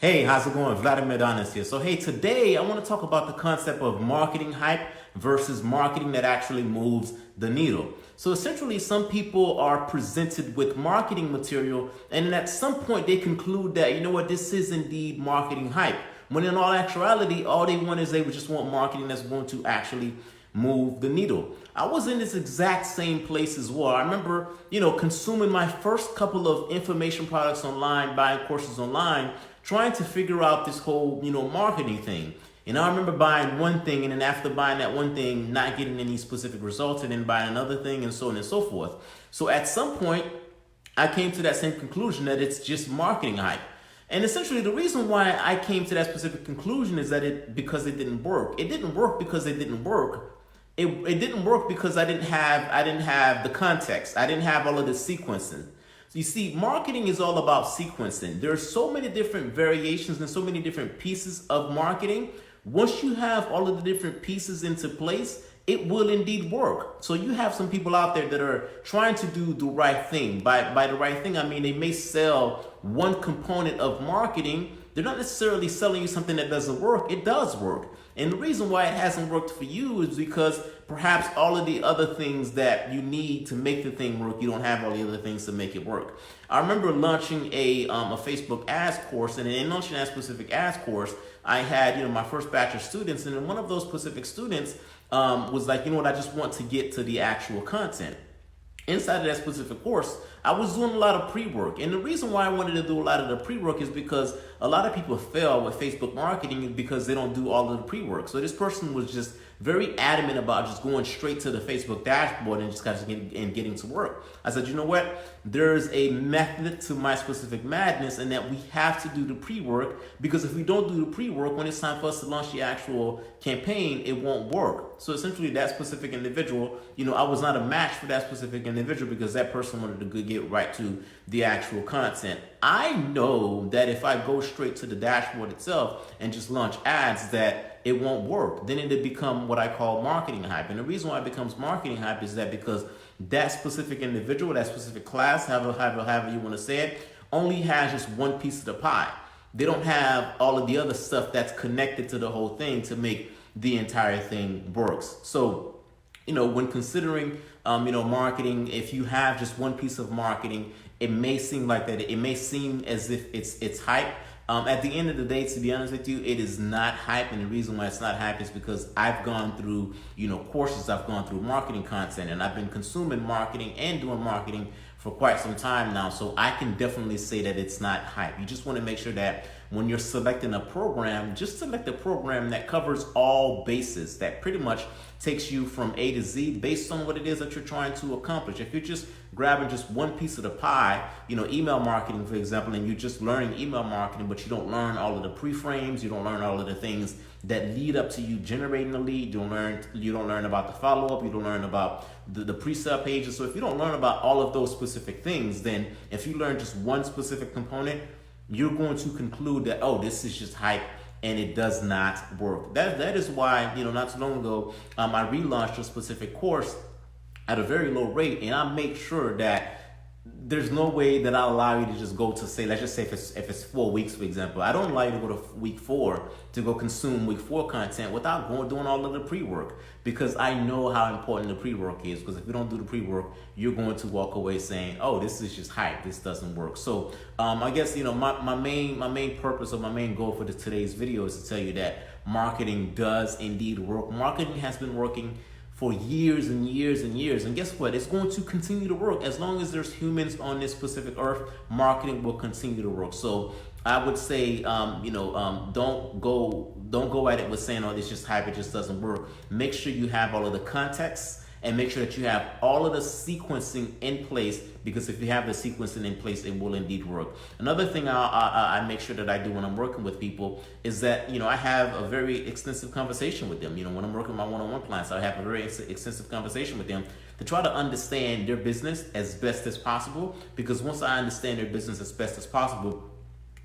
Hey, how's it going? Vladimir Donis here. So, hey, today I want to talk about the concept of marketing hype versus marketing that actually moves the needle. So, essentially, some people are presented with marketing material, and then at some point they conclude that, you know what, this is indeed marketing hype. When in all actuality, all they want is they just want marketing that's going to actually move the needle. I was in this exact same place as well. I remember, consuming my first couple of information products online, buying courses online, trying to figure out this whole, marketing thing. And I remember buying one thing, and then after buying that one thing, not getting any specific results, and then buying another thing, and so on and so forth. So at some point, I came to that same conclusion that it's just marketing hype. And essentially, the reason why I came to that specific conclusion is that because it didn't work. It didn't work because it didn't work. It didn't work because I didn't have the context. I didn't have all of the sequencing. So you see, marketing is all about sequencing. There are so many different variations and so many different pieces of marketing. Once you have all of the different pieces into place, it will indeed work. So you have some people out there that are trying to do the right thing. By the right thing, I mean they may sell one component of marketing. They're not necessarily selling you something that doesn't work. It does work. And the reason why it hasn't worked for you is because perhaps all of the other things that you need to make the thing work, you don't have all the other things to make it work. I remember launching a Facebook ads course, and in launching that specific ads course, I had, my first batch of students, and then one of those specific students was like, you know what, I just want to get to the actual content. Inside of that specific course, I was doing a lot of pre-work. And the reason why I wanted to do a lot of the pre-work is because a lot of people fail with Facebook marketing because they don't do all of the pre-work. So this person was just very adamant about just going straight to the Facebook dashboard and just kind of getting to work. I said, you know what? There's a method to my specific madness, and that we have to do the pre-work, because if we don't do the pre-work, when it's time for us to launch the actual campaign, it won't work. So essentially, that specific individual, I was not a match for that specific individual because that person wanted to get right to the actual content. I know that if I go straight to the dashboard itself and just launch ads, that it won't work. Then it'll become what I call marketing hype. And the reason why it becomes marketing hype is that because that specific individual, that specific class, however you want to say it, only has just one piece of the pie. They don't have all of the other stuff that's connected to the whole thing to make the entire thing works. So, when considering, marketing, if you have just one piece of marketing, it may seem like that. It may seem as if it's hype. At the end of the day, to be honest with you, it is not hype. And the reason why it's not hype is because I've gone through, courses, I've gone through marketing content, and I've been consuming marketing and doing marketing for quite some time now. So I can definitely say that it's not hype. You just want to make sure that when you're selecting a program, just select a program that covers all bases, that pretty much takes you from A to Z based on what it is that you're trying to accomplish. If you're just grabbing just one piece of the pie, email marketing, for example, and you're just learning email marketing, but you don't learn all of the pre-frames, you don't learn all of the things that lead up to you generating a lead, you don't learn about the follow-up, you don't learn about the pre-sale pages. So if you don't learn about all of those specific things, then if you learn just one specific component, you're going to conclude that, oh, this is just hype, and it does not work. That is why, not too long ago, I relaunched a specific course at a very low rate, and I make sure that there's no way that I'll allow you to just go to, say, let's just say if it's 4 weeks, for example. I don't allow you to go to week 4 to go consume week 4 content without doing all of the pre-work, because I know how important the pre-work is. Because if you don't do the pre-work, you're going to walk away saying, oh, this is just hype, this doesn't work. So I guess, my main purpose or my main goal for today's video is to tell you that marketing does indeed work. Marketing has been working for years and years and years. And guess what? It's going to continue to work. As long as there's humans on this specific earth, marketing will continue to work. So I would say, don't go at it with saying, oh, it's just hype, it just doesn't work. Make sure you have all of the context, and make sure that you have all of the sequencing in place, because if you have the sequencing in place, it will indeed work. Another thing I make sure that I do when I'm working with people is that, I have a very extensive conversation with them. When I'm working with my one-on-one clients, I have a very extensive conversation with them to try to understand their business as best as possible, because once I understand their business as best as possible,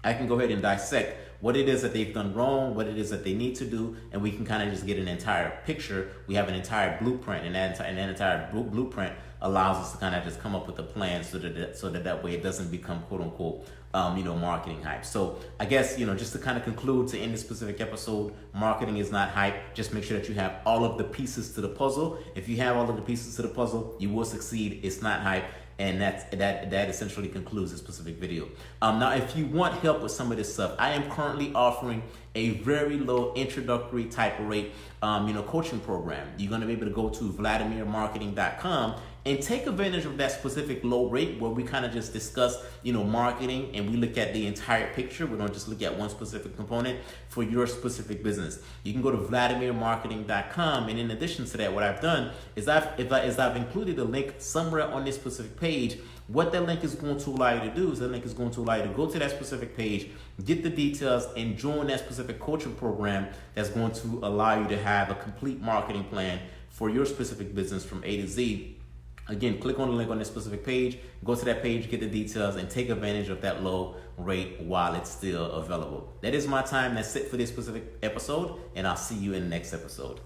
I can go ahead and dissect what it is that they've done wrong, what it is that they need to do, and we can kind of just get an entire picture. We have an entire blueprint, and that entire blueprint allows us to kind of just come up with a plan so that way it doesn't become quote unquote marketing hype. So I guess, just to kind of conclude, to end this specific episode, marketing is not hype. Just make sure that you have all of the pieces to the puzzle. If you have all of the pieces to the puzzle, you will succeed. It's not hype. And that essentially concludes this specific video. Now, if you want help with some of this stuff, I am currently offering a very low introductory type rate, coaching program. You're going to be able to go to VladimirMarketing.com and take advantage of that specific low rate where we kind of just discuss, marketing, and we look at the entire picture. We don't just look at one specific component for your specific business. You can go to VladimirMarketing.com, and in addition to that, what I've done is I've included a link somewhere on this specific page. What that link is going to allow you to do is that link is going to allow you to go to that specific page, get the details, and join that specific coaching program that's going to allow you to have a complete marketing plan for your specific business from A to Z. Again, click on the link on this specific page, go to that page, get the details, and take advantage of that low rate while it's still available. That is my time. That's it for this specific episode, and I'll see you in the next episode.